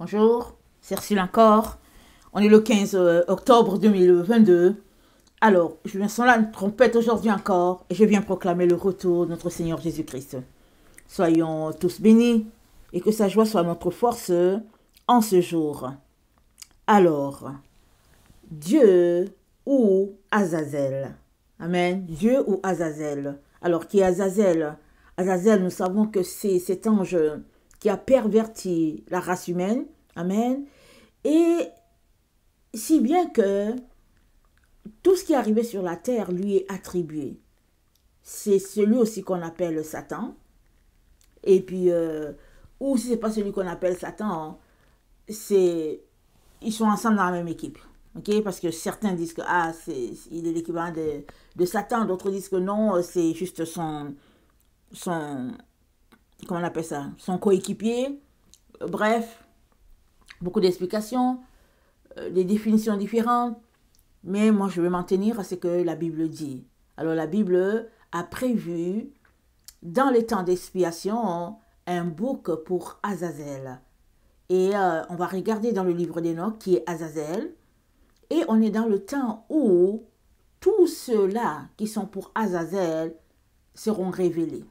Bonjour, c'est Ursule encore. On est le 15 octobre 2022. Alors, je viens sonner une trompette aujourd'hui encore et je viens proclamer le retour de notre Seigneur Jésus-Christ. Soyons tous bénis et que sa joie soit notre force en ce jour. Alors, Dieu ou Azazel? Amen. Dieu ou Azazel? Alors, qui est Azazel? Azazel, nous savons que c'est cet ange qui a perverti la race humaine. Amen. Et si bien que tout ce qui est arrivé sur la terre lui est attribué. C'est celui aussi qu'on appelle Satan. Et puis, ou si ce n'est pas celui qu'on appelle Satan, ils sont ensemble dans la même équipe. Okay? Parce que certains disent que il est l'équivalent de Satan, d'autres disent que non, c'est juste son comment on appelle ça, son coéquipier. Bref, beaucoup d'explications, des définitions différentes, mais moi je vais m'en tenir à ce que la Bible dit. Alors la Bible a prévu, dans les temps d'expiation, un bouc pour Azazel. Et on va regarder dans le livre d'Enoch qui est Azazel, et on est dans le temps où tous ceux-là qui sont pour Azazel seront révélés.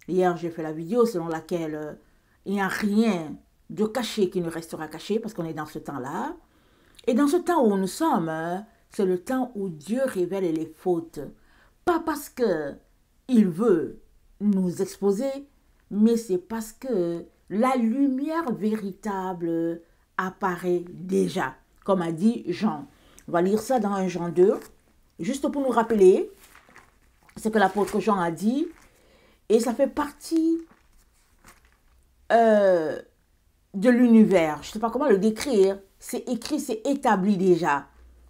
Hier, j'ai fait la vidéo selon laquelle il n'y a rien de caché qui ne restera caché parce qu'on est dans ce temps-là. Et dans ce temps où nous sommes, c'est le temps où Dieu révèle les fautes. Pas parce qu'il veut nous exposer, mais c'est parce que la lumière véritable apparaît déjà, comme a dit Jean. On va lire ça dans 1 Jean 2, juste pour nous rappeler ce que l'apôtre Jean a dit. Et ça fait partie de l'univers. Je ne sais pas comment le décrire. C'est écrit, c'est établi déjà.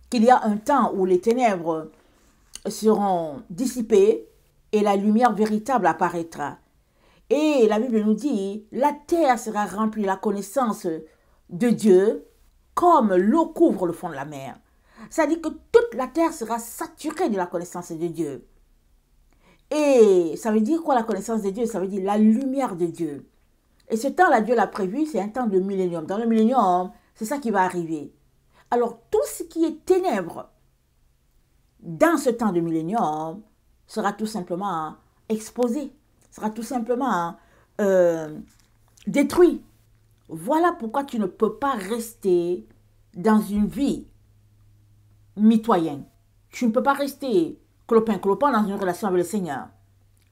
Qu'il y a un temps où les ténèbres seront dissipées et la lumière véritable apparaîtra. Et la Bible nous dit, la terre sera remplie de la connaissance de Dieu comme l'eau couvre le fond de la mer. Ça dit que toute la terre sera saturée de la connaissance de Dieu. Et ça veut dire quoi la connaissance de Dieu? Ça veut dire la lumière de Dieu. Et ce temps-là, Dieu l'a prévu, c'est un temps de millénium. Dans le millénium, c'est ça qui va arriver. Alors, tout ce qui est ténèbres dans ce temps de millénium sera tout simplement exposé, sera tout simplement détruit. Voilà pourquoi tu ne peux pas rester dans une vie mitoyenne. Tu ne peux pas rester clopin-clopin dans une relation avec le Seigneur.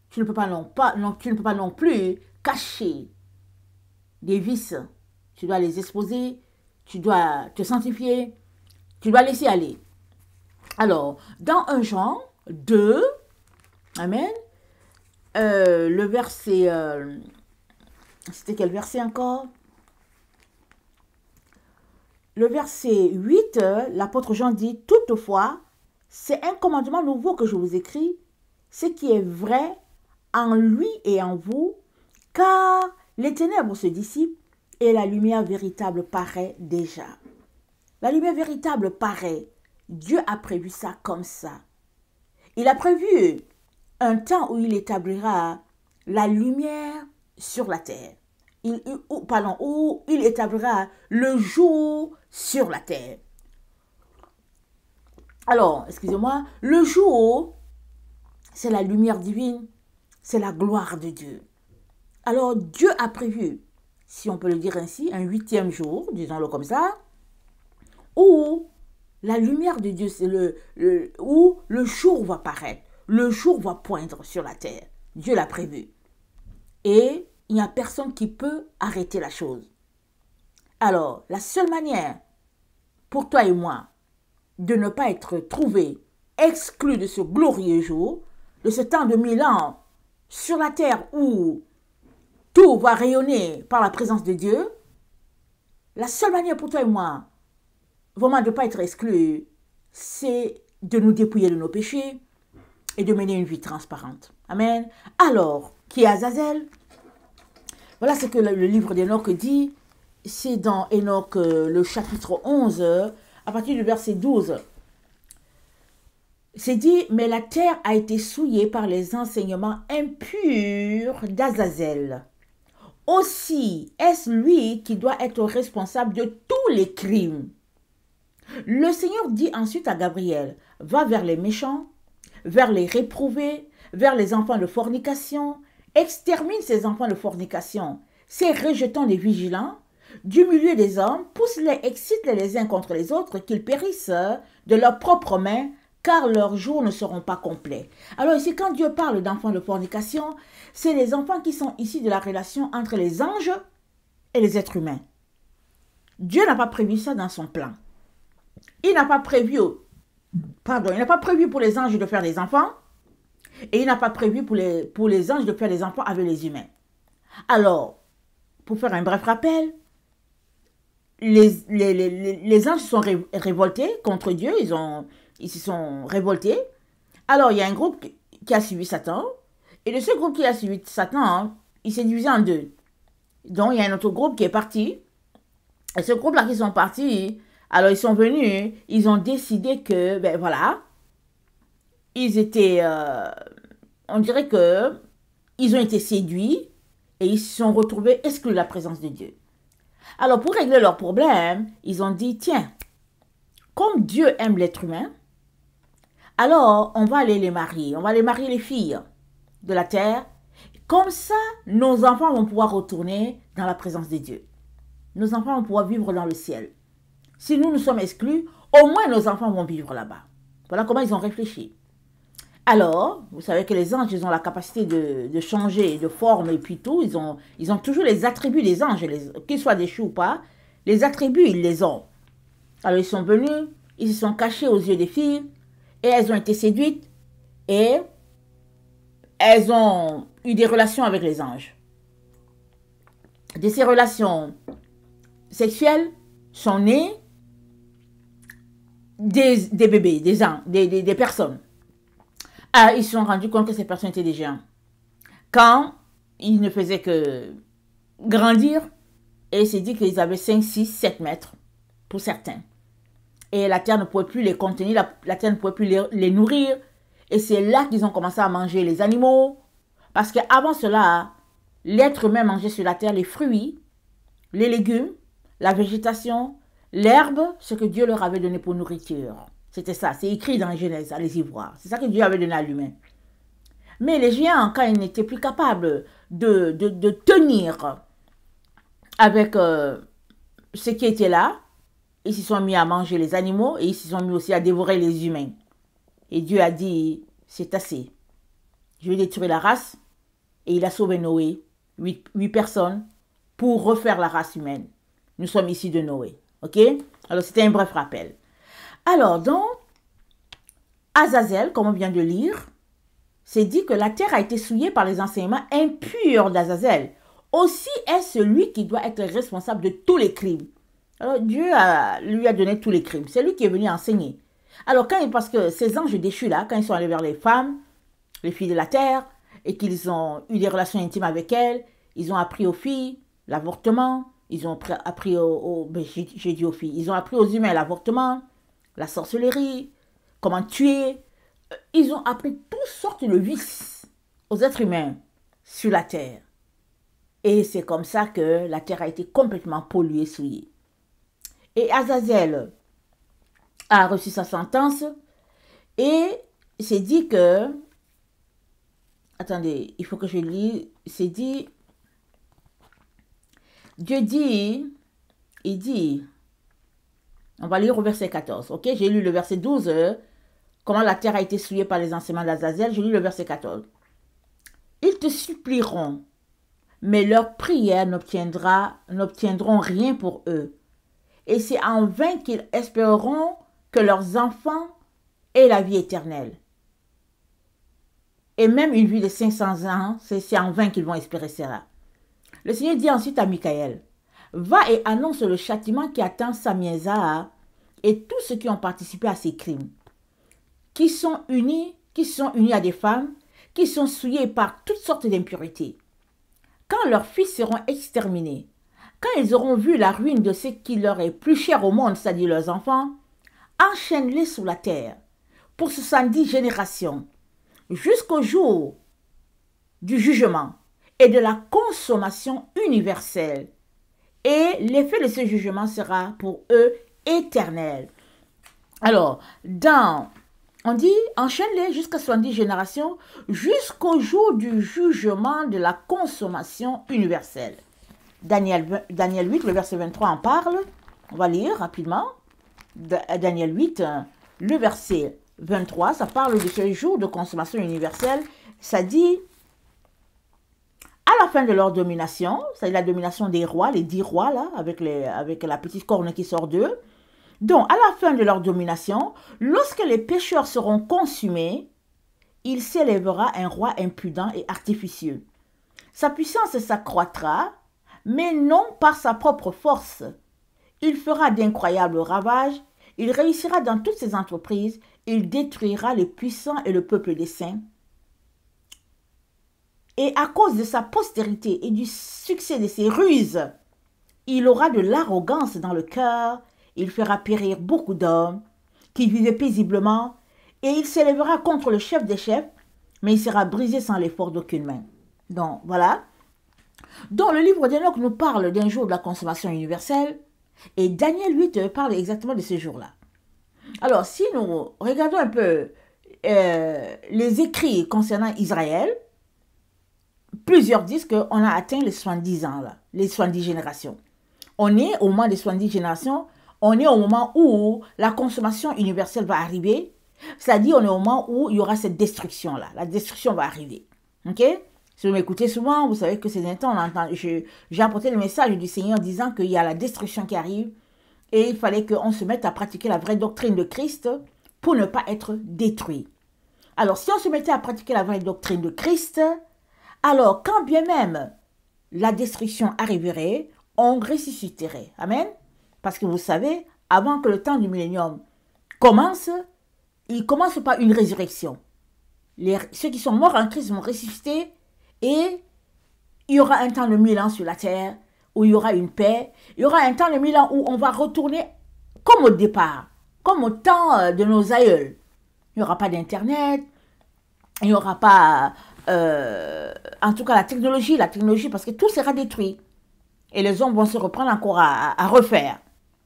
Tu ne peux pas non plus cacher des vices. Tu dois les exposer, tu dois te sanctifier, tu dois laisser aller. Alors, dans 1 Jean 2, amen, le verset, c'était quel verset encore? Le verset 8, l'apôtre Jean dit, « Toutefois, c'est un commandement nouveau que je vous écris, ce qui est vrai en lui et en vous, car les ténèbres se dissipent et la lumière véritable paraît déjà. » La lumière véritable paraît. Dieu a prévu ça comme ça. Il a prévu un temps où il établira la lumière sur la terre. Où il établira le jour sur la terre. Alors, excusez-moi, le jour, c'est la lumière divine, c'est la gloire de Dieu. Alors, Dieu a prévu, si on peut le dire ainsi, un 8e jour, disons-le comme ça, où la lumière de Dieu, c'est où le jour va paraître, le jour va poindre sur la terre. Dieu l'a prévu. Et il n'y a personne qui peut arrêter la chose. Alors, la seule manière pour toi et moi de ne pas être trouvés exclus de ce glorieux jour, de ce temps de 1000 ans sur la terre où tout va rayonner par la présence de Dieu, la seule manière pour toi et moi vraiment de ne pas être exclus, c'est de nous dépouiller de nos péchés et de mener une vie transparente. Amen. Alors, qui est Azazel? Voilà ce que le livre d'Enoch dit. C'est dans Enoch, le chapitre 11, à partir du verset 12. C'est dit, mais la terre a été souillée par les enseignements impurs d'Azazel, aussi est-ce lui qui doit être responsable de tous les crimes. Le Seigneur dit ensuite à Gabriel, va vers les méchants, vers les réprouvés, vers les enfants de fornication, extermine ces enfants de fornication, ces rejetants des vigilants, du milieu des hommes, pousse-les, excite-les les uns contre les autres, qu'ils périssent de leurs propres mains, car leurs jours ne seront pas complets. Alors ici, quand Dieu parle d'enfants de fornication, c'est les enfants qui sont issus de la relation entre les anges et les êtres humains. Dieu n'a pas prévu ça dans son plan. Il n'a pas prévu, il n'a pas prévu pour les anges de faire des enfants, et il n'a pas prévu pour les anges de faire des enfants avec les humains. Alors, pour faire un bref rappel, les anges se sont révoltés contre Dieu, ils se sont révoltés. Alors, il y a un groupe qui a suivi Satan, et de ce groupe qui a suivi Satan, il s'est divisé en deux. Donc, il y a un autre groupe qui est parti, et ce groupe-là qui sont partis, alors ils sont venus, ils ont décidé que, ben voilà, ils étaient, on dirait que, ils ont été séduits, et ils se sont retrouvés exclus de la présence de Dieu. Alors, pour régler leurs problèmes, ils ont dit, tiens, comme Dieu aime l'être humain, alors on va aller les marier. On va les marier les filles de la terre. Comme ça, nos enfants vont pouvoir retourner dans la présence de Dieu. Nos enfants vont pouvoir vivre dans le ciel. Si nous sommes exclus, au moins nos enfants vont vivre là-bas. Voilà comment ils ont réfléchi. Alors, vous savez que les anges, ils ont la capacité de changer de forme et puis tout. Ils ont toujours les attributs des anges, qu'ils soient déchus ou pas. Les attributs, ils les ont. Alors, ils sont venus, ils se sont cachés aux yeux des filles et elles ont été séduites et elles ont eu des relations avec les anges. De ces relations sexuelles sont nés des bébés, des personnes. Ah, ils se sont rendus compte que ces personnes étaient des géants. Quand ils ne faisaient que grandir, et il s'est dit qu'ils avaient 5, 6, 7 mètres, pour certains. Et la terre ne pouvait plus les contenir, la terre ne pouvait plus les nourrir. Et c'est là qu'ils ont commencé à manger les animaux. Parce qu'avant cela, l'être humain mangeait sur la terre les fruits, les légumes, la végétation, l'herbe, ce que Dieu leur avait donné pour nourriture. C'était ça, c'est écrit dans Genèse, allez-y voir. C'est ça que Dieu avait donné à l'humain. Mais les géants, quand ils n'étaient plus capables de tenir avec ce qui était là, ils se sont mis à manger les animaux et ils se sont mis aussi à dévorer les humains. Et Dieu a dit, c'est assez. Je vais détruire la race. Et il a sauvé Noé, 8 personnes, pour refaire la race humaine. Nous sommes ici de Noé. Ok? Alors, c'était un bref rappel. Alors, donc, Azazel, comme on vient de lire, c'est dit que la terre a été souillée par les enseignements impurs d'Azazel. Aussi est celui qui doit être responsable de tous les crimes. Alors, Dieu lui a donné tous les crimes. C'est lui qui est venu enseigner. Alors, parce que ces anges déchus là, quand ils sont allés vers les femmes, les filles de la terre, et qu'ils ont eu des relations intimes avec elles, ils ont appris aux filles l'avortement, ils ont appris j'ai dit aux filles, ils ont appris aux humains l'avortement, la sorcellerie, comment tuer. Ils ont appris toutes sortes de vices aux êtres humains sur la terre. Et c'est comme ça que la terre a été complètement polluée, souillée. Et Azazel a reçu sa sentence et c'est dit que... Attendez, il faut que je lise. C'est dit... Dieu dit... Il dit... On va lire au verset 14, ok? J'ai lu le verset 12, comment la terre a été souillée par les enseignements d'Azazel. J'ai lu le verset 14. Ils te supplieront, mais leurs prières n'obtiendront rien pour eux. Et c'est en vain qu'ils espéreront que leurs enfants aient la vie éternelle. Et même une vie de 500 ans, c'est en vain qu'ils vont espérer cela. Le Seigneur dit ensuite à Michaël, va et annonce le châtiment qui attend Samieza et tous ceux qui ont participé à ces crimes, qui sont unis à des femmes, qui sont souillés par toutes sortes d'impuretés. Quand leurs fils seront exterminés, quand ils auront vu la ruine de ce qui leur est plus cher au monde, c'est-à-dire leurs enfants, enchaîne-les sous la terre pour 70 générations, jusqu'au jour du jugement, et de la consommation universelle. Et l'effet de ce jugement sera pour eux éternel. Alors, on dit, enchaîne-les jusqu'à 70 générations, jusqu'au jour du jugement de la consommation universelle. Daniel 8, le verset 23 en parle. On va lire rapidement. Daniel 8, le verset 23, ça parle de ce jour de consommation universelle. Ça dit, à la fin de leur domination, c'est la domination des rois, les 10 rois, là, avec la petite corne qui sort d'eux. Donc, à la fin de leur domination, lorsque les pécheurs seront consumés, il s'élèvera un roi impudent et artificieux. Sa puissance s'accroîtra, mais non par sa propre force. Il fera d'incroyables ravages, il réussira dans toutes ses entreprises, il détruira les puissants et le peuple des saints. Et à cause de sa postérité et du succès de ses ruses, il aura de l'arrogance dans le cœur, il fera périr beaucoup d'hommes qui vivaient paisiblement, et il s'élèvera contre le chef des chefs, mais il sera brisé sans l'effort d'aucune main. Donc, voilà. Donc, le livre d'Enoch nous parle d'un jour de la consommation universelle, et Daniel 8 parle exactement de ce jour-là. Alors, si nous regardons un peu les écrits concernant Israël, plusieurs disent qu'on a atteint les 70 ans, là, les 70 générations. On est au moment des 70 générations, on est au moment où la consommation universelle va arriver, c'est-à-dire on est au moment où il y aura cette destruction-là. La destruction va arriver. Ok? Si vous m'écoutez souvent, vous savez que ces derniers temps, j'ai apporté le message du Seigneur disant qu'il y a la destruction qui arrive et il fallait qu'on se mette à pratiquer la vraie doctrine de Christ pour ne pas être détruit. Alors, si on se mettait à pratiquer la vraie doctrine de Christ, alors quand bien même la destruction arriverait, on ressusciterait. Amen. Parce que vous savez, avant que le temps du millénium commence, il commence par une résurrection. Ceux qui sont morts en Christ vont ressusciter et il y aura un temps de 1000 ans sur la terre où il y aura une paix. Il y aura un temps de 1000 ans où on va retourner comme au départ, comme au temps de nos aïeuls. Il n'y aura pas d'internet, il n'y aura pas, en tout cas la technologie, parce que tout sera détruit. Et les hommes vont se reprendre encore à refaire.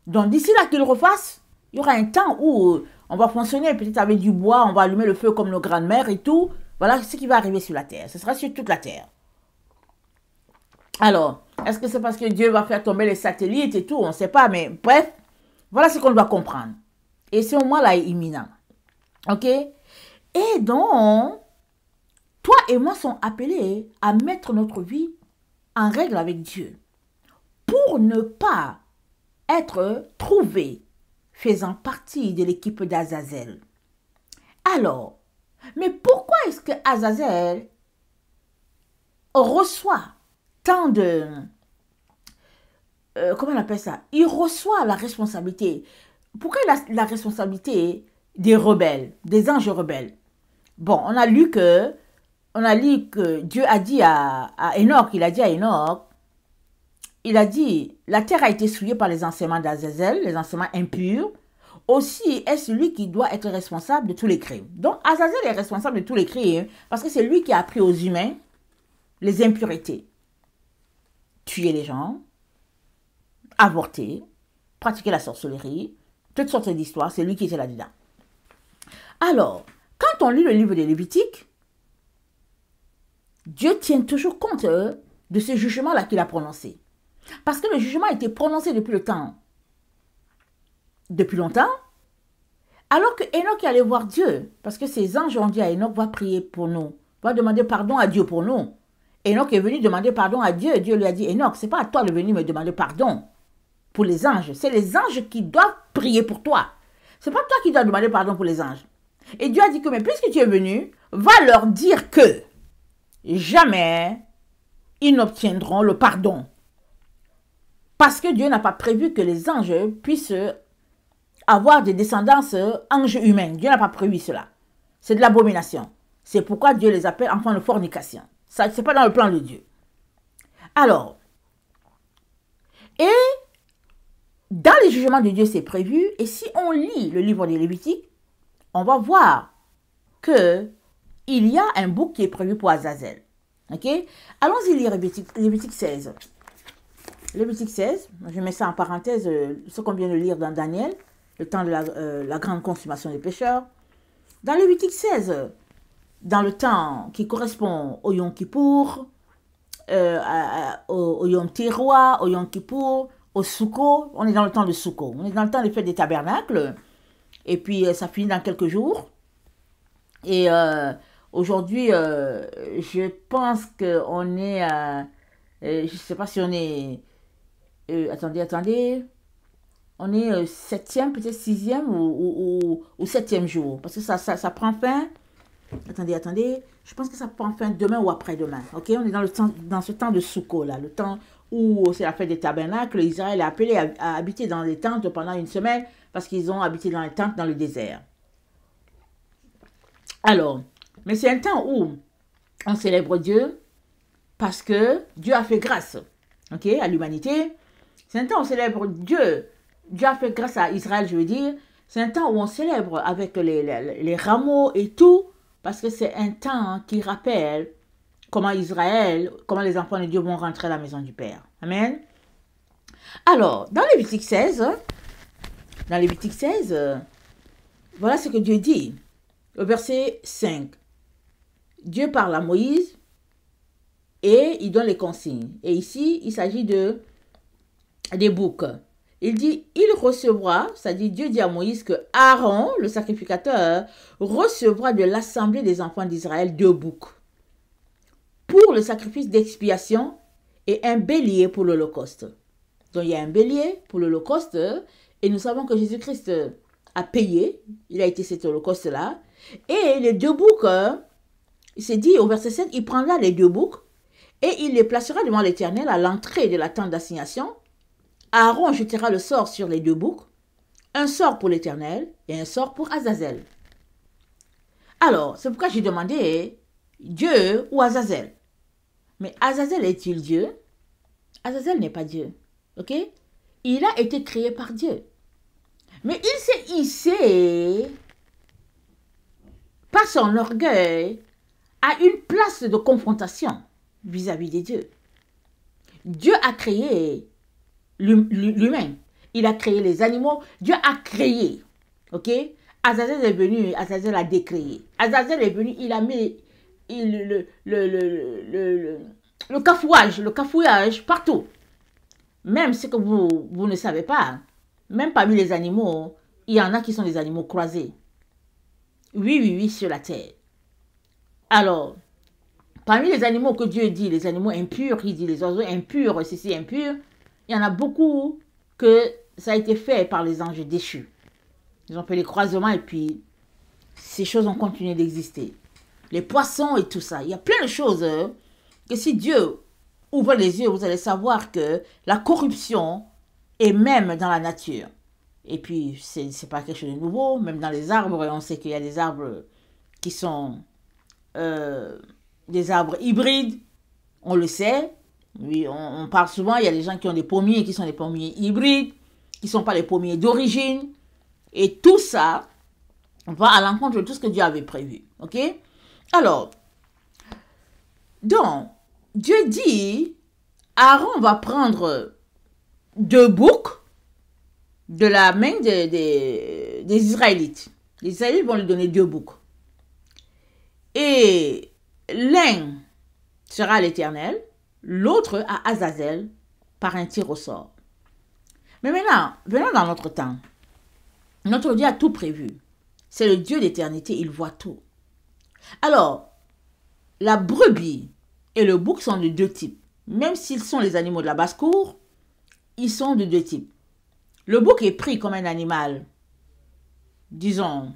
Donc d'ici là qu'ils refassent, il y aura un temps où on va fonctionner peut-être avec du bois, on va allumer le feu comme nos grandes-mères et tout. Voilà ce qui va arriver sur la terre. Ce sera sur toute la terre. Alors, est-ce que c'est parce que Dieu va faire tomber les satellites et tout? On ne sait pas, mais bref, voilà ce qu'on doit comprendre. Et ce moment-là est imminent. Ok? Et donc, toi et moi sommes appelés à mettre notre vie en règle avec Dieu pour ne pas être trouvés faisant partie de l'équipe d'Azazel. Alors, mais pourquoi est-ce que Azazel reçoit tant de... comment on appelle ça? Il reçoit la responsabilité. Pourquoi il a la responsabilité des rebelles, des anges rebelles? Bon, on a lu que Dieu a dit à Enoch, il a dit, la terre a été souillée par les enseignements d'Azazel, les enseignements impurs. Aussi est celui qui doit être responsable de tous les crimes. Donc, Azazel est responsable de tous les crimes parce que c'est lui qui a appris aux humains les impuretés. Tuer les gens, avorter, pratiquer la sorcellerie, toutes sortes d'histoires, c'est lui qui était là-dedans. Alors, quand on lit le livre des Lévitiques, Dieu tient toujours compte de ce jugement-là qu'il a prononcé. Parce que le jugement a été prononcé depuis longtemps, alors que Enoch est allé voir Dieu, parce que ces anges ont dit à Enoch, va prier pour nous, va demander pardon à Dieu pour nous. Enoch est venu demander pardon à Dieu, Dieu lui a dit, Enoch, c'est pas à toi de venir me demander pardon pour les anges, c'est les anges qui doivent prier pour toi. C'est pas toi qui dois demander pardon pour les anges. Et Dieu a dit que, mais puisque tu es venu, va leur dire que jamais ils n'obtiendront le pardon. Parce que Dieu n'a pas prévu que les anges puissent avoir des descendances anges humaines. Dieu n'a pas prévu cela. C'est de l'abomination. C'est pourquoi Dieu les appelle enfants de fornication. Ça, c'est pas dans le plan de Dieu. Alors, et dans les jugements de Dieu, c'est prévu. Et si on lit le livre des Lévitiques, on va voir que il y a un bouc qui est prévu pour Azazel. Ok? Allons-y lire Lévitique 16. Lévitique 16, je mets ça en parenthèse, ce qu'on vient de lire dans Daniel, le temps de la grande consommation des pécheurs. Dans Lévitique 16, dans le temps qui correspond au Yom Kippour, au Yom Teruah, au Yom Kippour, au Souko, on est dans le temps de Souko, on est dans le temps des fêtes des tabernacles, et puis ça finit dans quelques jours. Et aujourd'hui, je pense qu'on est, je ne sais pas si on est, attendez, on est septième, peut-être sixième ou septième jour, parce que ça prend fin. Attendez, je pense que ça prend fin demain ou après-demain. Ok, on est dans ce temps de Souko là, le temps où c'est la fête des tabernacles. Israël est appelé à habiter dans les tentes pendant une semaine parce qu'ils ont habité dans les tentes dans le désert. Alors, mais c'est un temps où on célèbre Dieu parce que Dieu a fait grâce, ok, à l'humanité. C'est un temps où on célèbre Dieu. Dieu a fait grâce à Israël, je veux dire. C'est un temps où on célèbre avec les rameaux et tout. Parce que c'est un temps qui rappelle comment les enfants de Dieu vont rentrer à la maison du Père. Amen. Alors, dans Lévitique 16, voilà ce que Dieu dit. Au verset 5, Dieu parle à Moïse et il donne les consignes. Et ici, il s'agit des boucs. Il dit, il recevra, c'est-à-dire Dieu dit à Moïse que Aaron, le sacrificateur, recevra de l'assemblée des enfants d'Israël 2 boucs pour le sacrifice d'expiation et un bélier pour l'Holocauste. Donc il y a un bélier pour l'Holocauste et nous savons que Jésus-Christ a payé, il a été cet Holocauste-là. Et les 2 boucs, il s'est dit au verset 7, il prendra les 2 boucs et il les placera devant l'Éternel à l'entrée de la tente d'assignation. Aaron jettera le sort sur les 2 boucs, un sort pour l'Éternel et un sort pour Azazel. Alors, c'est pourquoi j'ai demandé Dieu ou Azazel. Mais Azazel est-il Dieu? Azazel n'est pas Dieu. Ok? Il a été créé par Dieu. Mais il s'est hissé par son orgueil à une place de confrontation vis-à-vis de Dieu. Dieu a créé l'humain. Il a créé les animaux. Dieu a créé. Ok? Azazel est venu, Azazel a décréé. Azazel est venu, il a mis le cafouillage partout. Même ce que vous ne savez pas, même parmi les animaux, il y en a qui sont des animaux croisés. Oui, sur la terre. Alors, parmi les animaux que Dieu dit, les animaux impurs, il dit les oiseaux impurs, ceci impur, il y en a beaucoup que ça a été fait par les anges déchus. Ils ont fait les croisements et puis ces choses ont continué d'exister. Les poissons et tout ça. Il y a plein de choses que si Dieu ouvre les yeux, vous allez savoir que la corruption est même dans la nature. Et puis, c'est pas quelque chose de nouveau. Même dans les arbres, on sait qu'il y a des arbres qui sont des arbres hybrides. On le sait. Oui, on parle souvent, il y a des gens qui ont des pommiers qui sont des pommiers hybrides, qui ne sont pas les pommiers d'origine. Et tout ça va à l'encontre de tout ce que Dieu avait prévu. Ok? Alors, donc, Dieu dit, Aaron va prendre 2 boucs de la main des Israélites. Les Israélites vont lui donner 2 boucs. Et l'un sera à l'Éternel, l'autre à Azazel par un tir au sort. Mais maintenant, venons dans notre temps. Notre Dieu a tout prévu. C'est le Dieu d'éternité, il voit tout. Alors, la brebis et le bouc sont de 2 types. Même s'ils sont les animaux de la basse-cour, ils sont de 2 types. Le bouc est pris comme un animal, disons,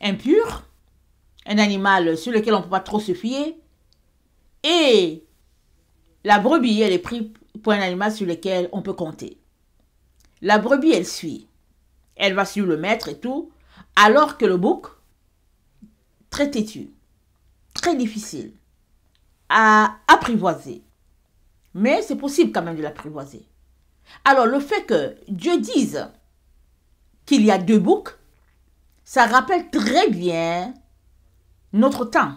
impur, un animal sur lequel on ne peut pas trop se fier, et la brebis, elle est prise pour un animal sur lequel on peut compter. La brebis, elle suit. Elle va suivre le maître et tout, alors que le bouc, très têtu, très difficile à apprivoiser. Mais c'est possible quand même de l'apprivoiser. Alors, le fait que Dieu dise qu'il y a 2 boucs, ça rappelle très bien notre temps.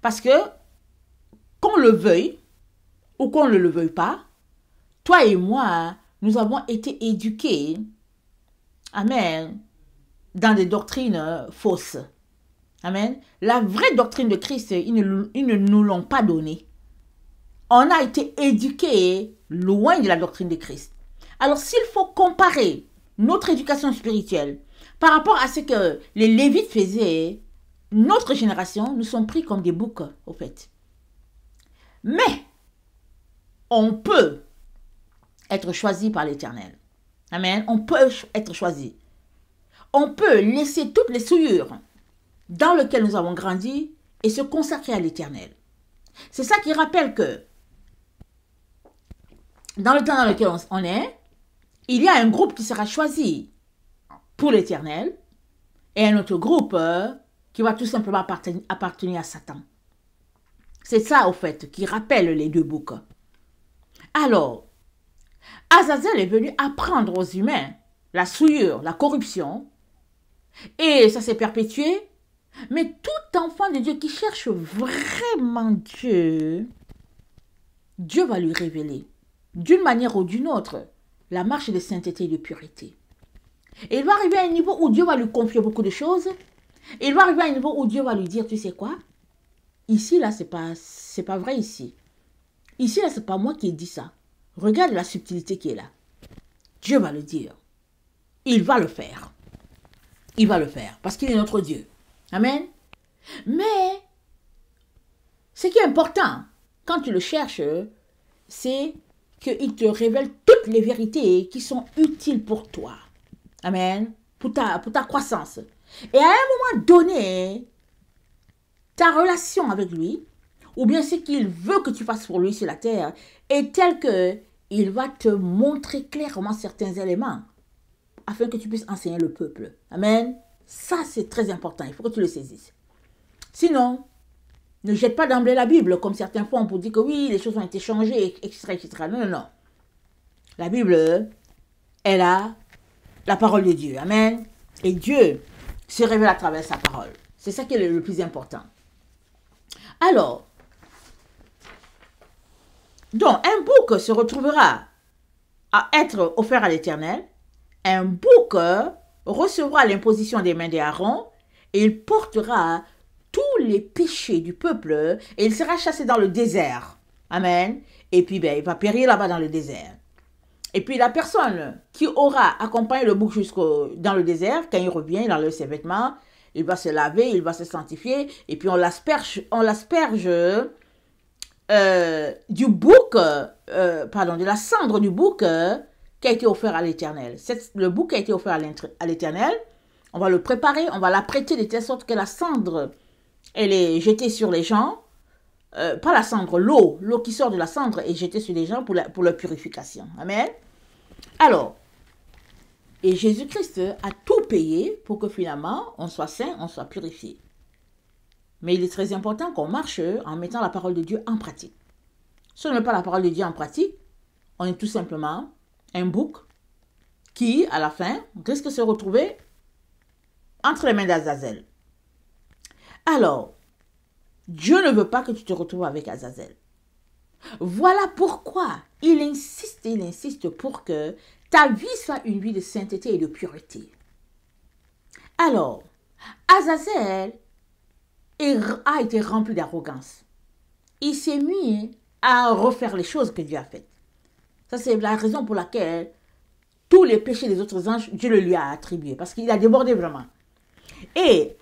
Parce que qu'on le veuille ou qu'on ne le veuille pas, toi et moi, nous avons été éduqués, amen, dans des doctrines fausses. Amen. La vraie doctrine de Christ, ils ne nous l'ont pas donnée. On a été éduqués loin de la doctrine de Christ. Alors, s'il faut comparer notre éducation spirituelle par rapport à ce que les Lévites faisaient, notre génération, nous sommes pris comme des boucs, au fait. Mais, on peut être choisi par l'Éternel. Amen. On peut être choisi. On peut laisser toutes les souillures dans lesquelles nous avons grandi et se consacrer à l'Éternel. C'est ça qui rappelle que dans le temps dans lequel on est, il y a un groupe qui sera choisi pour l'Éternel et un autre groupe qui va tout simplement appartenir à Satan. C'est ça, au fait, qui rappelle les deux boucs. Alors, Azazel est venu apprendre aux humains la souillure, la corruption, et ça s'est perpétué. Mais tout enfant de Dieu qui cherche vraiment Dieu, Dieu va lui révéler, d'une manière ou d'une autre, la marche de sainteté et de pureté. Et il va arriver à un niveau où Dieu va lui confier beaucoup de choses. Et il va arriver à un niveau où Dieu va lui dire, tu sais quoi? Ici, là, c'est pas vrai ici. Ici, là, c'est pas moi qui ai dit ça. Regarde la subtilité qui est là. Dieu va le dire. Il va le faire. Il va le faire parce qu'il est notre Dieu. Amen. Mais, ce qui est important, quand tu le cherches, c'est qu'il te révèle toutes les vérités qui sont utiles pour toi. Amen. Pour ta croissance. Et à un moment donné, ta relation avec lui, ou bien ce qu'il veut que tu fasses pour lui sur la terre, est tel que il va te montrer clairement certains éléments afin que tu puisses enseigner le peuple. Amen. Ça, c'est très important. Il faut que tu le saisisses. Sinon, ne jette pas d'emblée la Bible, comme certains font pour dire que oui, les choses ont été changées, etc., etc. Non, non, non. La Bible, elle a la parole de Dieu. Amen. Et Dieu se révèle à travers sa parole. C'est ça qui est le plus important. Alors, donc, un bouc se retrouvera à être offert à l'Éternel. Un bouc recevra l'imposition des mains d'Aaron et il portera tous les péchés du peuple et il sera chassé dans le désert. Amen. Et puis, il va périr là-bas dans le désert. Et puis, la personne qui aura accompagné le bouc dans le désert, quand il revient, il enlève ses vêtements, il va se laver, il va se sanctifier et puis on l'asperge du bouc, de la cendre du bouc qui a été offert à l'Éternel. Le bouc qui a été offert à l'Éternel, on va le préparer, on va l'apprêter de telle sorte que la cendre, elle est jetée sur les gens, pas la cendre, l'eau qui sort de la cendre est jetée sur les gens pour leur purification. Amen. Alors, et Jésus-Christ a tout payé pour que finalement, on soit saint, on soit purifié. Mais il est très important qu'on marche en mettant la parole de Dieu en pratique. Si on ne met pas la parole de Dieu en pratique, on est tout simplement un bouc qui, à la fin, risque de se retrouver entre les mains d'Azazel. Alors, Dieu ne veut pas que tu te retrouves avec Azazel. Voilà pourquoi il insiste pour que ta vie soit une vie de sainteté et de pureté. Alors, Azazel a été rempli d'arrogance. Il s'est mis à refaire les choses que Dieu a faites. Ça, c'est la raison pour laquelle tous les péchés des autres anges, Dieu le lui a attribués, parce qu'il a débordé vraiment. Et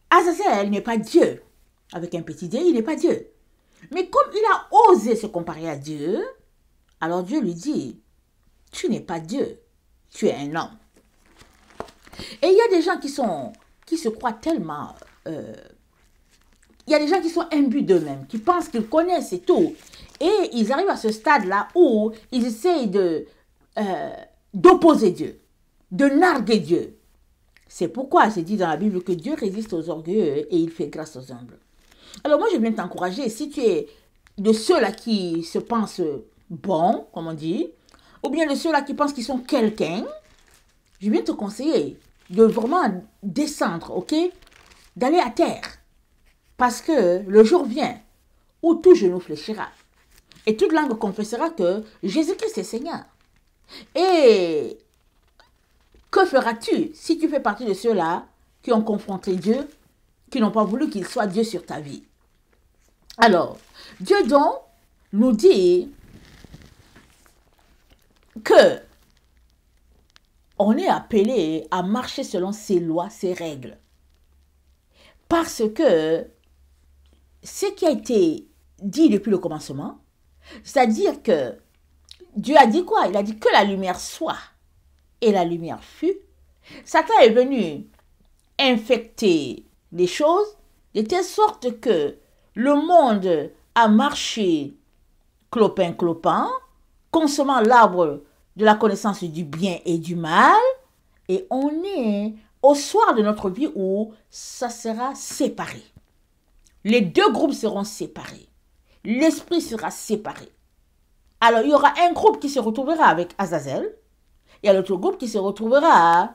Azazel n'est pas Dieu. Avec un petit D, il n'est pas Dieu. Mais comme il a osé se comparer à Dieu, alors Dieu lui dit, tu n'es pas Dieu, tu es un homme. Et il y a des gens qui se croient tellement... il y a des gens qui sont imbus d'eux-mêmes, qui pensent qu'ils connaissent et tout. Et ils arrivent à ce stade-là où ils essayent d'opposer Dieu, de narguer Dieu. C'est pourquoi c'est dit dans la Bible que Dieu résiste aux orgueilleux et il fait grâce aux humbles. Alors moi, je viens t'encourager, si tu es de ceux-là qui se pensent bons, comme on dit, ou bien de ceux-là qui pensent qu'ils sont quelqu'un, je viens te conseiller de vraiment descendre, ok? D'aller à terre. Parce que le jour vient où tout genou fléchira. Et toute langue confessera que Jésus-Christ est Seigneur. Et que feras-tu si tu fais partie de ceux-là qui ont confronté Dieu, qui n'ont pas voulu qu'il soit Dieu sur ta vie? Alors, Dieu donc nous dit que on est appelé à marcher selon ses lois, ses règles. Parce que ce qui a été dit depuis le commencement, c'est-à-dire que Dieu a dit quoi? Il a dit que la lumière soit. Et la lumière fut. Satan est venu infecter les choses de telle sorte que le monde a marché clopin-clopin, consommant l'arbre de la connaissance du bien et du mal, et on est au soir de notre vie où ça sera séparé. Les deux groupes seront séparés. L'esprit sera séparé. Alors, il y aura un groupe qui se retrouvera avec Azazel, et l'autre groupe qui se retrouvera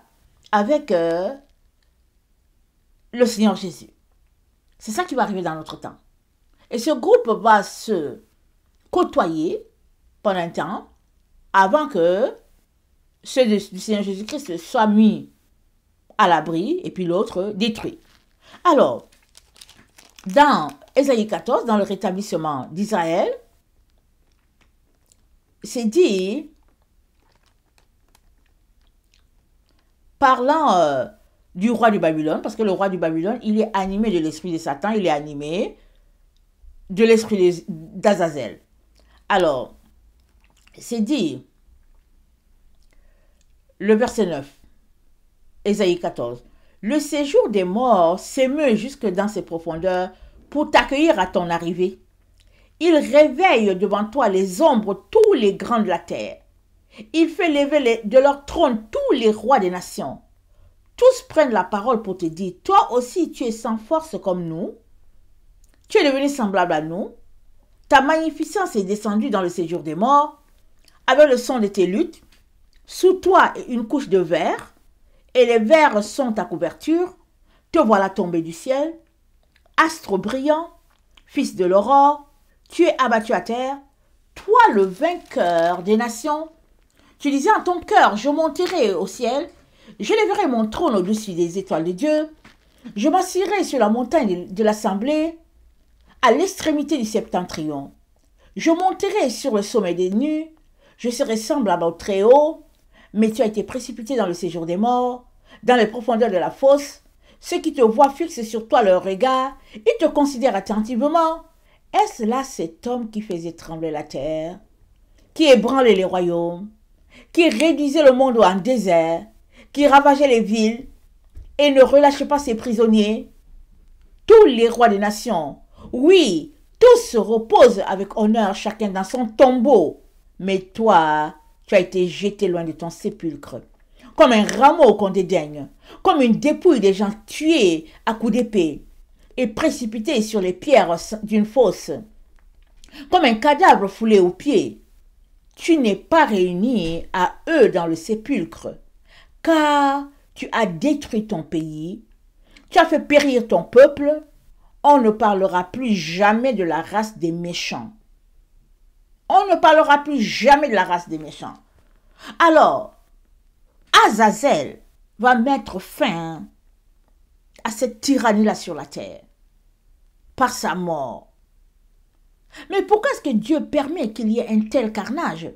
avec le Seigneur Jésus. C'est ça qui va arriver dans notre temps. Et ce groupe va se côtoyer pendant un temps avant que ceux du Seigneur Jésus-Christ soient mis à l'abri et puis l'autre détruit. Alors, dans Ésaïe 14, dans le rétablissement d'Israël, c'est dit, parlant du roi du Babylone, parce que le roi du Babylone, il est animé de l'esprit de Satan, il est animé de l'esprit d'Azazel. Alors, c'est dit, le verset 9, Ésaïe 14, « Le séjour des morts s'émeut jusque dans ses profondeurs pour t'accueillir à ton arrivée. Il réveille devant toi les ombres, tous les grands de la terre. Il fait lever de leur trône tous les rois des nations. Tous prennent la parole pour te dire, toi aussi tu es sans force comme nous. Tu es devenu semblable à nous. Ta magnificence est descendue dans le séjour des morts, avec le son de tes luttes. Sous toi est une couche de verre, et les verres sont ta couverture. Te voilà tombé du ciel, astre brillant, fils de l'aurore. Tu es abattu à terre, toi le vainqueur des nations. Tu disais en ton cœur, je monterai au ciel, je lèverai mon trône au-dessus des étoiles de Dieu, je m'assirai sur la montagne de l'assemblée, à l'extrémité du septentrion. Je monterai sur le sommet des nues, je serai semblable au Très-Haut, mais tu as été précipité dans le séjour des morts, dans les profondeurs de la fosse. Ceux qui te voient fixent sur toi leur regard, ils te considèrent attentivement. Est-ce là cet homme qui faisait trembler la terre, qui ébranlait les royaumes, qui réduisait le monde en désert, qui ravageait les villes et ne relâchait pas ses prisonniers? Tous les rois des nations, oui, tous se reposent avec honneur chacun dans son tombeau. Mais toi, tu as été jeté loin de ton sépulcre, comme un rameau qu'on dédaigne, comme une dépouille des gens tués à coups d'épée et précipités sur les pierres d'une fosse, comme un cadavre foulé aux pieds. Tu n'es pas réuni à eux dans le sépulcre, car tu as détruit ton pays, tu as fait périr ton peuple. On ne parlera plus jamais de la race des méchants. On ne parlera plus jamais de la race des méchants. Alors, Azazel va mettre fin à cette tyrannie-là sur la terre, par sa mort. Mais pourquoi est-ce que Dieu permet qu'il y ait un tel carnage?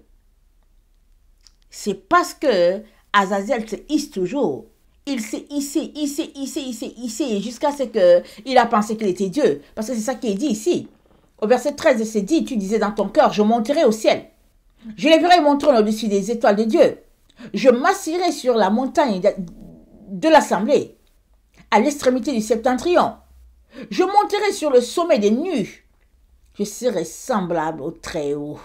C'est parce que Azazel se hisse toujours. Il s'est hissé jusqu'à ce qu'il a pensé qu'il était Dieu. Parce que c'est ça qui est dit ici. Au verset 13, c'est dit, tu disais dans ton cœur, je monterai au ciel. Je lèverai mon trône au-dessus des étoiles de Dieu. Je m'assirai sur la montagne de l'assemblée, à l'extrémité du septentrion. Je monterai sur le sommet des nues. Je serai semblable au Très-Haut.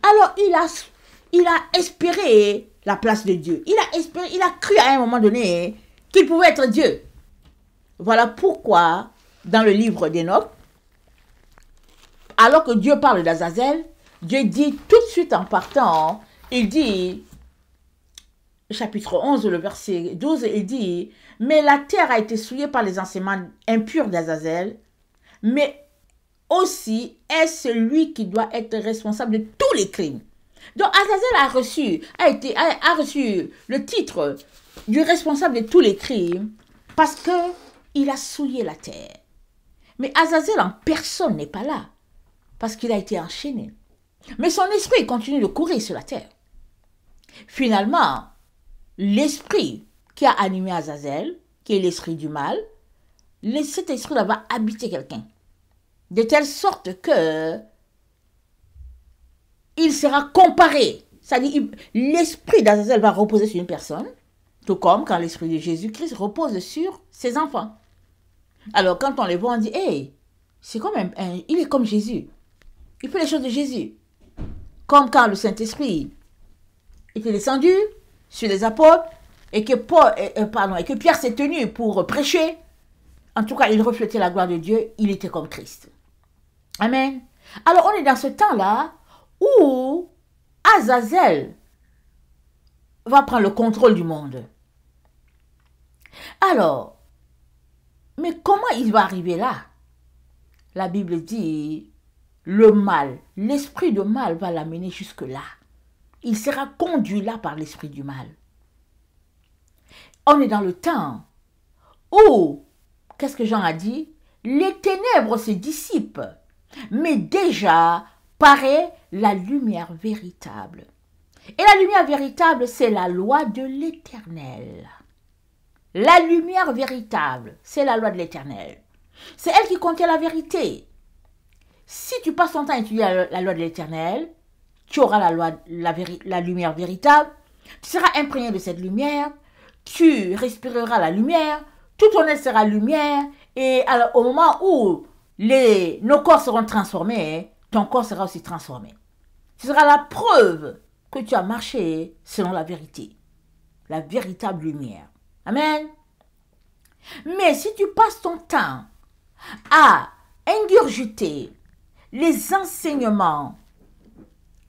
Alors il a espéré la place de Dieu. Il a cru à un moment donné qu'il pouvait être Dieu. Voilà pourquoi, dans le livre d'Enoch, alors que Dieu parle d'Azazel, Dieu dit tout de suite en partant, il dit, chapitre 11, le verset 12, il dit, « Mais la terre a été souillée par les enseignements impurs d'Azazel, mais aussi est celui qui doit être responsable de tous les crimes. Donc Azazel a reçu le titre du responsable de tous les crimes parce qu'il a souillé la terre. Mais Azazel en personne n'est pas là parce qu'il a été enchaîné. Mais son esprit continue de courir sur la terre. Finalement, l'esprit qui a animé Azazel, qui est l'esprit du mal, cet esprit-là va habiter quelqu'un. De telle sorte que il sera comparé. C'est-à-dire, l'esprit d'Azazel va reposer sur une personne, tout comme quand l'esprit de Jésus-Christ repose sur ses enfants. Alors, quand on les voit, on dit, hey, c'est comme il est comme Jésus. Il fait les choses de Jésus. Comme quand le Saint-Esprit était descendu sur les apôtres et que Pierre s'est tenu pour prêcher. En tout cas, il reflétait la gloire de Dieu. Il était comme Christ. Amen. Alors, on est dans ce temps-là où Azazel va prendre le contrôle du monde. Alors, mais comment il va arriver là? La Bible dit, le mal, l'esprit de mal va l'amener jusque-là. Il sera conduit là par l'esprit du mal. On est dans le temps où, qu'est-ce que Jean a dit? Les ténèbres se dissipent, mais déjà paraît la lumière véritable. Et la lumière véritable, c'est la loi de l'Éternel. La lumière véritable, c'est la loi de l'Éternel. C'est elle qui contient la vérité. Si tu passes ton temps à étudier la loi de l'Éternel, tu auras la lumière véritable, tu seras imprégné de cette lumière, tu respireras la lumière, tout ton être sera lumière, et alors, au moment où nos corps seront transformés, ton corps sera aussi transformé. Ce sera la preuve que tu as marché selon la vérité, la véritable lumière. Amen. Mais si tu passes ton temps à ingurgiter les enseignements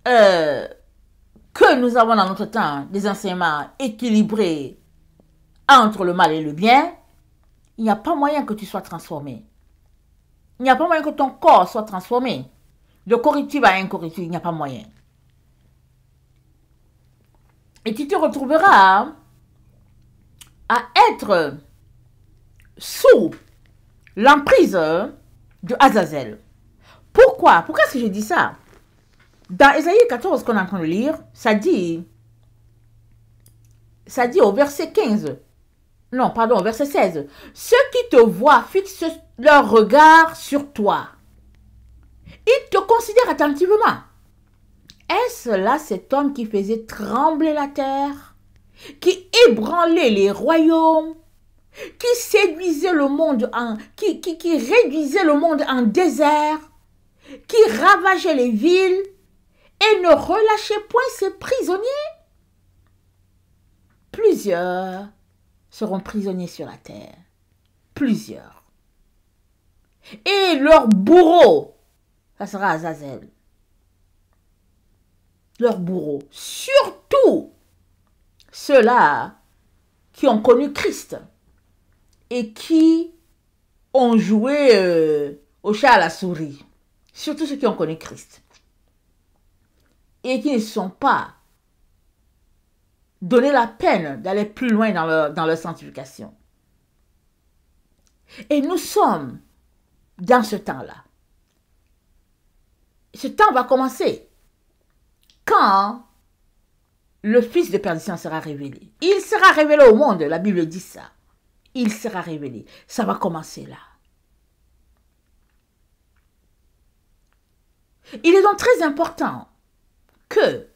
que nous avons dans notre temps, des enseignements équilibrés entre le mal et le bien, il n'y a pas moyen que tu sois transformé. Il n'y a pas moyen que ton corps soit transformé. De corruptible à incorruptible, il n'y a pas moyen. Et tu te retrouveras à être sous l'emprise de Azazel. Pourquoi? Pourquoi est-ce que je dis ça? Dans Ésaïe 14 qu'on est en train de lire, ça dit au verset 15, non, pardon, au verset 16, ceux qui te voient fixent leur regard sur toi. Ils te considèrent attentivement. Est-ce là cet homme qui faisait trembler la terre, qui ébranlait les royaumes, qui séduisait le monde, qui réduisait le monde en désert, qui ravageait les villes et ne relâchait point ses prisonniers? Plusieurs seront prisonniers sur la terre. Plusieurs. Et leur bourreau, ça sera Azazel. Leur bourreau. Surtout ceux-là qui ont connu Christ et qui ont joué au chat à la souris. Surtout ceux qui ont connu Christ. Et qui ne sont pas donné la peine d'aller plus loin dans leur sanctification. Et nous sommes dans ce temps-là. Ce temps va commencer quand le Fils de perdition sera révélé. Il sera révélé au monde, la Bible dit ça. Il sera révélé. Ça va commencer là. Il est donc très important que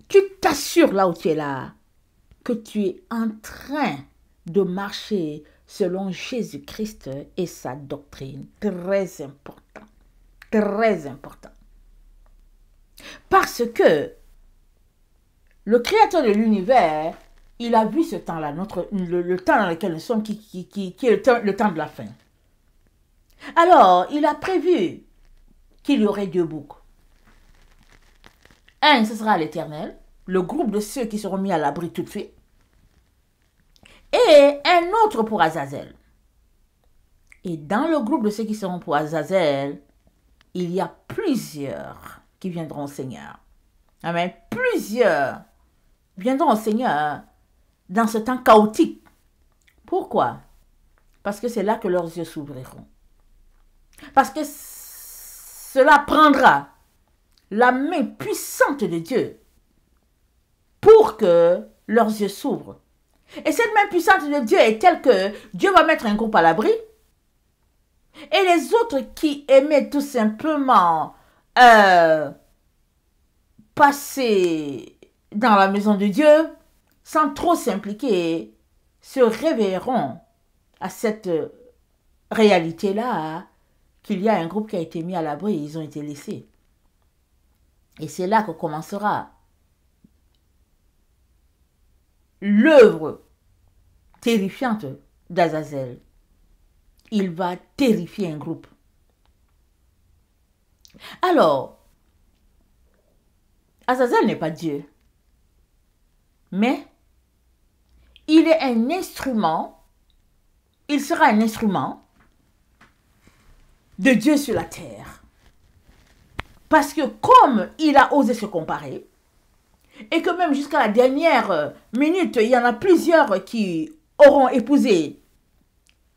tu t'assures là où tu es là, que tu es en train de marcher selon Jésus-Christ et sa doctrine. Très important. Très important. Parce que le Créateur de l'univers, il a vu ce temps-là, le temps dans lequel nous sommes, qui est le temps de la fin. Alors, il a prévu qu'il y aurait deux boucs. Un, ce sera l'Éternel, le groupe de ceux qui seront mis à l'abri tout de suite. Et un autre pour Azazel. Et dans le groupe de ceux qui seront pour Azazel, il y a plusieurs qui viendront au Seigneur. Amen. Plusieurs viendront au Seigneur dans ce temps chaotique. Pourquoi? Parce que c'est là que leurs yeux s'ouvriront. Parce que cela prendra la main puissante de Dieu pour que leurs yeux s'ouvrent. Et cette main puissante de Dieu est telle que Dieu va mettre un groupe à l'abri. Et les autres qui aimaient tout simplement passer dans la maison de Dieu sans trop s'impliquer se réveilleront à cette réalité-là qu'il y a un groupe qui a été mis à l'abri et ils ont été laissés. Et c'est là que commencera l'œuvre terrifiante d'Azazel. Il va terrifier un groupe. Alors, Azazel n'est pas Dieu, mais il est un instrument, il sera un instrument de Dieu sur la terre. Parce que comme il a osé se comparer, et que même jusqu'à la dernière minute, il y en a plusieurs qui auront épousé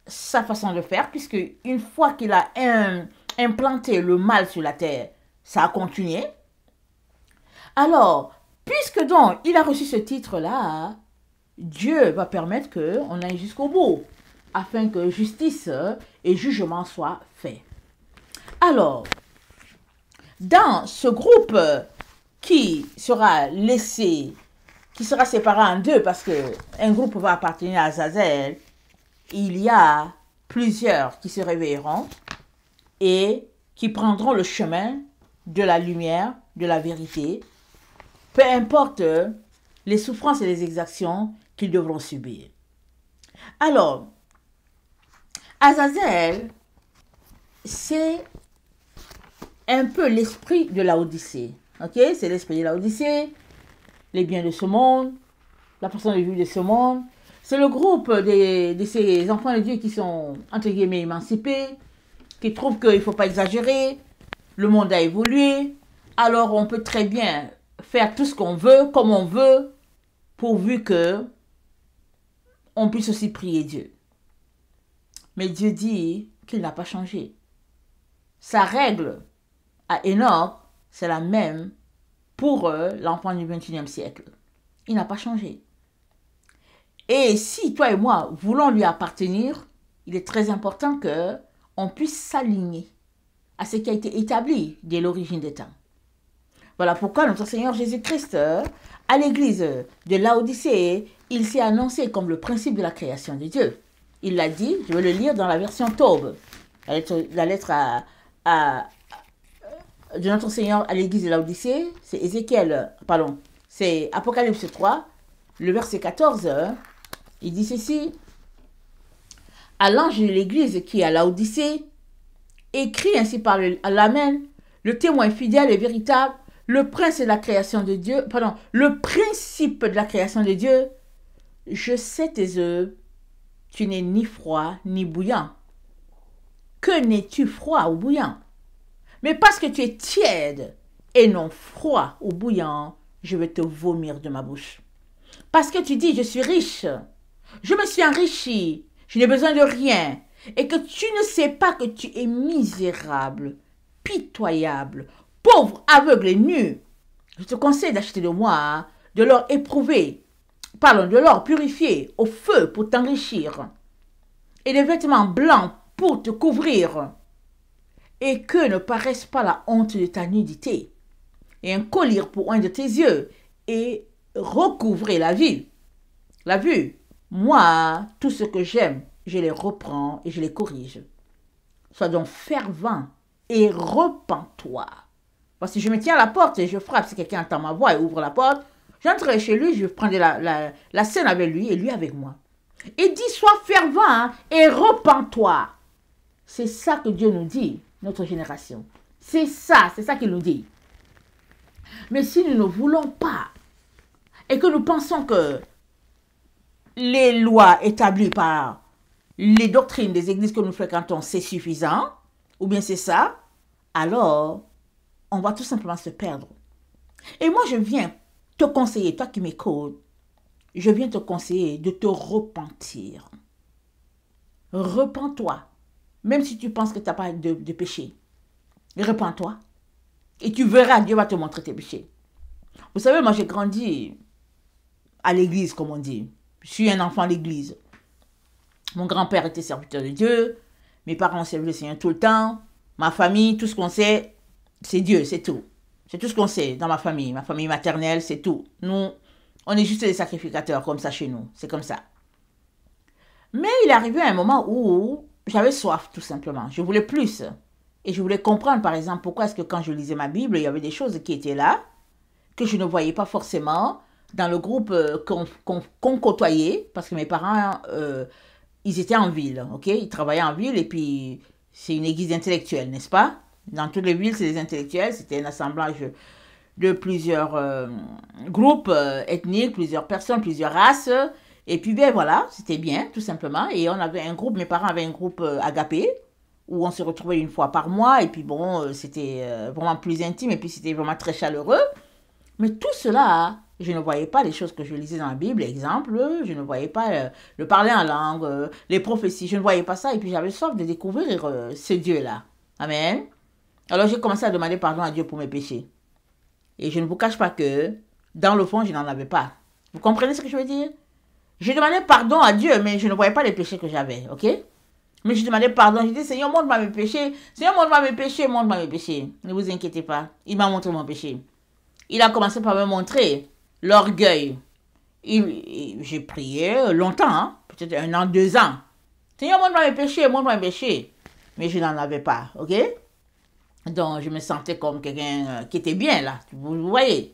sa façon de faire, puisque une fois qu'il a implanté le mal sur la terre, ça a continué. Alors, puisque donc il a reçu ce titre-là, Dieu va permettre qu'on aille jusqu'au bout, afin que justice et jugement soient faits. Alors, dans ce groupe qui sera laissé, qui sera séparé en deux, parce qu'un groupe va appartenir à Azazel, il y a plusieurs qui se réveilleront et qui prendront le chemin de la lumière, de la vérité, peu importe les souffrances et les exactions qu'ils devront subir. Alors, Azazel, c'est un peu l'esprit de Laodicée. Ok, c'est l'esprit de Laodicée, les biens de ce monde, la façon de vivre de ce monde. C'est le groupe de ces enfants de Dieu qui sont, entre guillemets, émancipés, qui trouvent qu'il ne faut pas exagérer, le monde a évolué, alors on peut très bien faire tout ce qu'on veut, comme on veut, pourvu que on puisse aussi prier Dieu. Mais Dieu dit qu'il n'a pas changé. Sa règle à Enoch, c'est la même pour l'enfant du XXIe siècle. Il n'a pas changé. Et si toi et moi voulons lui appartenir, il est très important qu'on puisse s'aligner à ce qui a été établi dès l'origine des temps. Voilà pourquoi notre Seigneur Jésus-Christ, à l'église de Laodicée, il s'est annoncé comme le principe de la création de Dieu. Il l'a dit, je vais le lire dans la version Taube, la lettre de notre Seigneur à l'église de Laodicée, c'est c'est Apocalypse 3, le verset 14, il dit ceci: à l'ange de l'église qui est à Laodicée, écrit ainsi par l'Amen, le témoin fidèle et véritable, le prince de la création de Dieu, le principe de la création de Dieu, je sais tes œuvres, tu n'es ni froid ni bouillant. Que n'es-tu froid ou bouillant? Mais parce que tu es tiède et non froid ou bouillant, je vais te vomir de ma bouche. Parce que tu dis, je suis riche, je me suis enrichi, je n'ai besoin de rien, et que tu ne sais pas que tu es misérable, pitoyable, pauvre, aveugle et nu. Je te conseille d'acheter de moi, de l'or éprouvé, de l'or purifié au feu pour t'enrichir, et des vêtements blancs pour te couvrir, et que ne paraisse pas la honte de ta nudité, et un collier pour un de tes yeux, et recouvrer la vue. La vue, moi, tout ce que j'aime, je les reprends et je les corrige. Sois donc fervent et repens-toi. Voici, je me tiens à la porte et je frappe. Si quelqu'un entend ma voix et ouvre la porte, j'entrerai chez lui, je prendrai la scène avec lui et lui avec moi. Et dis, sois fervent et repens-toi. C'est ça que Dieu nous dit, notre génération. C'est ça qu'il nous dit. Mais si nous ne voulons pas et que nous pensons que les lois établies par les doctrines des églises que nous fréquentons, c'est suffisant, ou bien c'est ça, alors on va tout simplement se perdre. Et moi, je viens te conseiller, toi qui m'écoutes, je viens te conseiller de te repentir. Repens-toi, même si tu penses que tu n'as pas de péché. Repens-toi et tu verras, Dieu va te montrer tes péchés. Vous savez, moi j'ai grandi à l'église, comme on dit. Je suis un enfant à l'église. Mon grand-père était serviteur de Dieu. Mes parents servaient le Seigneur tout le temps. Ma famille, tout ce qu'on sait, c'est Dieu, c'est tout. C'est tout ce qu'on sait dans ma famille maternelle, c'est tout. Nous, on est juste des sacrificateurs comme ça chez nous. C'est comme ça. Mais il est arrivé un moment où j'avais soif, tout simplement. Je voulais plus. Et je voulais comprendre, par exemple, pourquoi est-ce que quand je lisais ma Bible, il y avait des choses qui étaient là, que je ne voyais pas forcément dans le groupe qu'on côtoyait, parce que mes parents, ils étaient en ville, ok? Ils travaillaient en ville, et puis c'est une église intellectuelle, n'est-ce pas? Dans toutes les villes, c'est des intellectuels, c'était un assemblage de plusieurs groupes ethniques, plusieurs personnes, plusieurs races, et puis ben voilà, c'était bien, tout simplement, et on avait un groupe, mes parents avaient un groupe agapé, où on se retrouvait une fois par mois, et puis bon, c'était vraiment plus intime, et puis c'était vraiment très chaleureux. Mais tout cela, je ne voyais pas les choses que je lisais dans la Bible, exemple, je ne voyais pas le parler en langue, les prophéties, je ne voyais pas ça, et puis j'avais soif de découvrir ce Dieu-là. Amen. Alors j'ai commencé à demander pardon à Dieu pour mes péchés. Et je ne vous cache pas que, dans le fond, je n'en avais pas. Vous comprenez ce que je veux dire? J'ai demandé pardon à Dieu, mais je ne voyais pas les péchés que j'avais, ok? Mais je demandais pardon. Je dis, Seigneur, montre-moi mes péchés. Seigneur, montre-moi mes péchés, montre-moi mes péchés. Ne vous inquiétez pas. Il m'a montré mon péché. Il a commencé par me montrer l'orgueil. J'ai prié longtemps, hein? Peut-être 1 an, 2 ans. Seigneur, montre-moi mes péchés, montre-moi mes péchés. Mais je n'en avais pas, ok? Donc, je me sentais comme quelqu'un qui était bien, là. Vous voyez?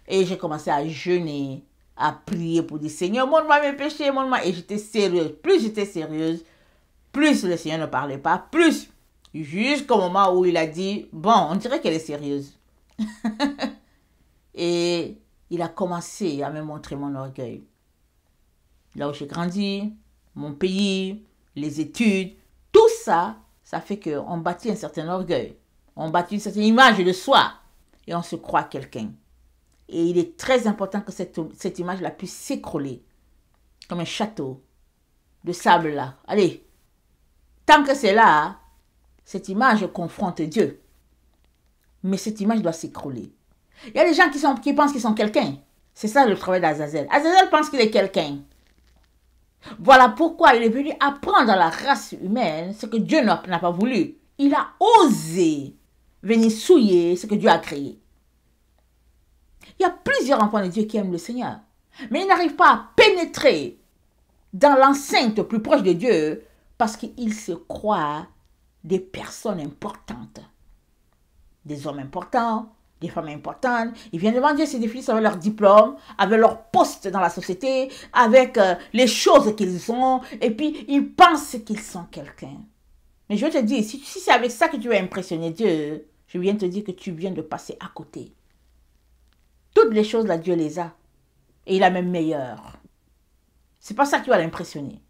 Et j'ai commencé à jeûner, à prier pour dire, Seigneur, montre-moi mes péchés, montre-moi. Et j'étais sérieuse. Plus j'étais sérieuse, plus le Seigneur ne parlait pas, plus jusqu'au moment où il a dit, bon, on dirait qu'elle est sérieuse. Et il a commencé à me montrer mon orgueil. Là où j'ai grandi, mon pays, les études, tout ça, ça fait qu'on bâtit un certain orgueil. On bâtit une certaine image de soi et on se croit quelqu'un. Et il est très important que cette image-là puisse s'écrouler comme un château de sable là. Allez, tant que c'est là, cette image confronte Dieu. Mais cette image doit s'écrouler. Il y a des gens qui pensent qu'ils sont quelqu'un. C'est ça le travail d'Azazel. Azazel pense qu'il est quelqu'un. Voilà pourquoi il est venu apprendre à la race humaine ce que Dieu n'a pas voulu. Il a osé venir souiller ce que Dieu a créé. Il y a plusieurs enfants de Dieu qui aiment le Seigneur. Mais ils n'arrivent pas à pénétrer dans l'enceinte plus proche de Dieu parce qu'ils se croient des personnes importantes. Des hommes importants, des femmes importantes. Ils viennent devant Dieu, se définissent avec leur diplôme, avec leur poste dans la société, avec les choses qu'ils ont, et puis ils pensent qu'ils sont quelqu'un. Mais je veux te dire, si c'est avec ça que tu veux impressionner Dieu, je viens te dire que tu viens de passer à côté. Toutes les choses là, Dieu les a. Et il a même meilleur. C'est pas ça qui va l'impressionner.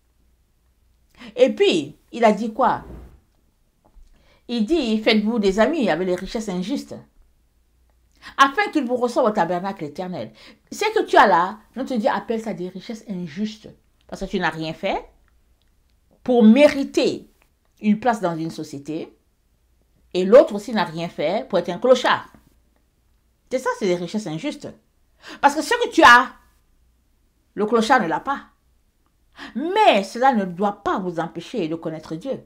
Et puis, il a dit quoi? Il dit, faites-vous des amis avec les richesses injustes, afin qu'ils vous reçoivent au tabernacle éternel. Ce que tu as là, on te dit, appelle ça des richesses injustes. Parce que tu n'as rien fait pour mériter une place dans une société. Et l'autre aussi n'a rien fait pour être un clochard. C'est ça, c'est des richesses injustes. Parce que ce que tu as, le clochard ne l'a pas. Mais cela ne doit pas vous empêcher de connaître Dieu.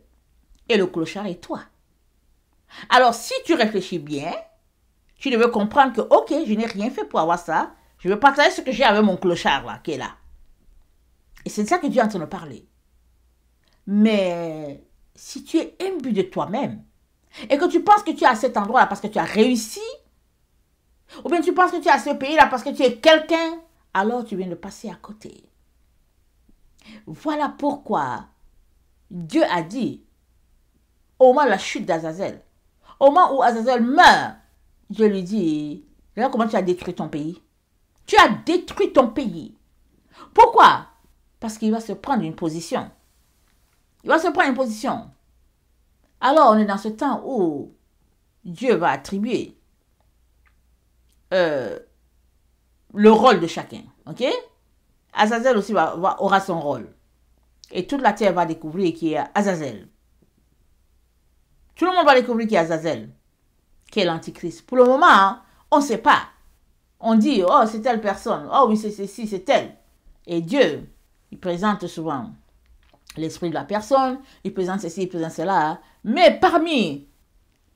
Et le clochard est toi. Alors, si tu réfléchis bien, tu devais comprendre que, ok, je n'ai rien fait pour avoir ça. Je veux partager ce que j'ai avec mon clochard, là, qui est là. Et c'est de ça que Dieu est en train de parler. Mais si tu es imbu de toi-même, et que tu penses que tu es à cet endroit-là parce que tu as réussi, ou bien tu penses que tu es à ce pays-là parce que tu es quelqu'un, alors tu viens de passer à côté. Voilà pourquoi Dieu a dit, au moment de la chute d'Azazel, au moment où Azazel meurt, Dieu lui dit, regarde comment tu as détruit ton pays. Tu as détruit ton pays. Pourquoi? Parce qu'il va se prendre une position. Il va se prendre une position. Alors, on est dans ce temps où Dieu va attribuer le rôle de chacun. Ok? Azazel aussi aura son rôle. Et toute la terre va découvrir qui est Azazel. Tout le monde va découvrir qui est Azazel, qui est l'antichrist. Pour le moment, hein, on ne sait pas. On dit, oh, c'est telle personne. Oh oui, c'est ceci, c'est tel. Et Dieu, il présente souvent l'esprit de la personne. Il présente ceci, il présente cela. Hein. Mais parmi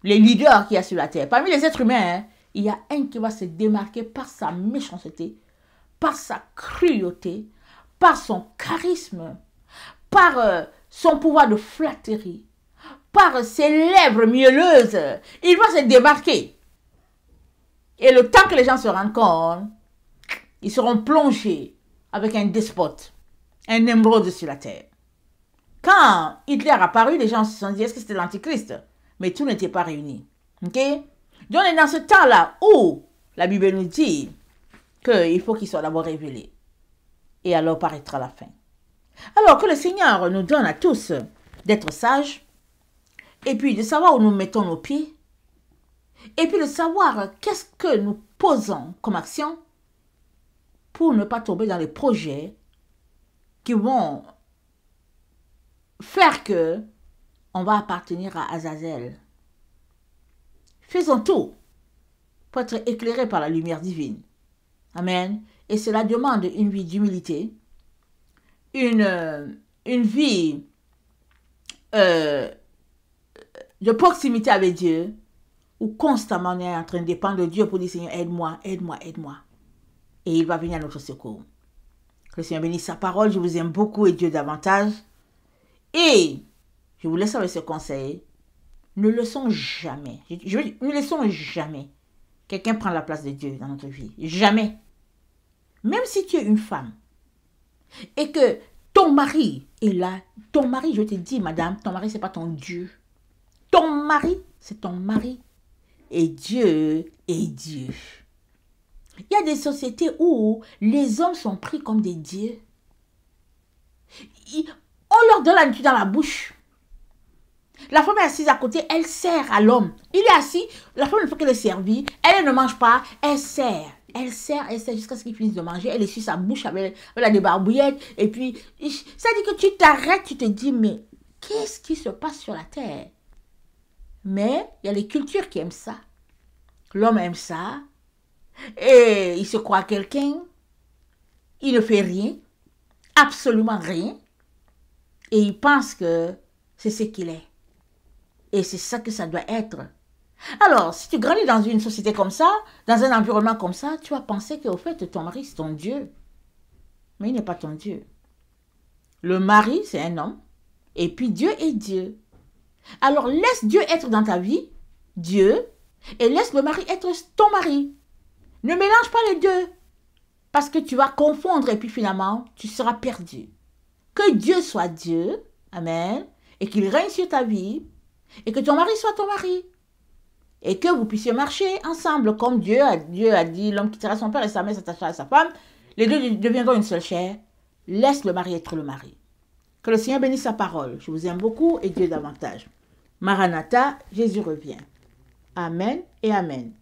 les leaders qu'il y a sur la terre, parmi les êtres humains, hein, il y a un qui va se démarquer par sa méchanceté, par sa cruauté, par son charisme, par son pouvoir de flatterie, par ses lèvres mielleuses. Il va se démarquer. Et le temps que les gens se rendent compte, ils seront plongés avec un despote, un émeraude sur la terre. Quand Hitler a apparu, les gens se sont dit, est-ce que c'était l'antichrist? Mais tout n'était pas réuni. Ok? Donc on est dans ce temps-là où la Bible nous dit qu'il faut qu'il soit d'abord révélé. Et alors paraîtra la fin. Alors que le Seigneur nous donne à tous d'être sages, et puis de savoir où nous mettons nos pieds, et puis de savoir qu'est-ce que nous posons comme action pour ne pas tomber dans les projets qui vont faire que on va appartenir à Azazel. Faisons tout pour être éclairés par la lumière divine. Amen. Et cela demande une vie d'humilité, une vie de proximité avec Dieu, où constamment on est en train de dépendre de Dieu pour dire, Seigneur, aide-moi, aide-moi, aide-moi. Et il va venir à notre secours. Que le Seigneur bénisse sa parole. Je vous aime beaucoup et Dieu davantage. Et je vous laisse avec ce conseil. Ne laissons jamais, ne laissons jamais quelqu'un prendre la place de Dieu dans notre vie. Jamais. Même si tu es une femme et que ton mari est là, ton mari, je te dis, madame, ton mari, ce n'est pas ton Dieu. Ton mari, c'est ton mari. Et Dieu est Dieu. Il y a des sociétés où les hommes sont pris comme des dieux. On leur donne la nourriture dans la bouche. La femme est assise à côté, elle sert à l'homme. Il est assis, la femme, il faut qu'elle le serve. Elle ne mange pas, elle sert. Elle sert jusqu'à ce qu'il finisse de manger. Elle essuie sa bouche avec la débarbouillette. Et puis, ça dit que tu t'arrêtes, tu te dis, mais qu'est-ce qui se passe sur la terre? Mais il y a les cultures qui aiment ça. L'homme aime ça. Et il se croit quelqu'un. Il ne fait rien. Absolument rien. Et il pense que c'est ce qu'il est. Et c'est ça que ça doit être. Alors, si tu grandis dans une société comme ça, dans un environnement comme ça, tu vas penser qu'au fait, ton mari, c'est ton Dieu. Mais il n'est pas ton Dieu. Le mari, c'est un homme. Et puis Dieu est Dieu. Alors, laisse Dieu être dans ta vie, Dieu, et laisse le mari être ton mari. Ne mélange pas les deux. Parce que tu vas confondre et puis finalement, tu seras perdu. Que Dieu soit Dieu, amen, et qu'il règne sur ta vie, et que ton mari soit ton mari. Et que vous puissiez marcher ensemble, comme Dieu a dit, l'homme quittera son père et sa mère s'attachera à sa femme. Les deux deviendront une seule chair. Laisse le mari être le mari. Que le Seigneur bénisse sa parole. Je vous aime beaucoup et Dieu davantage. Maranatha, Jésus revient. Amen et Amen.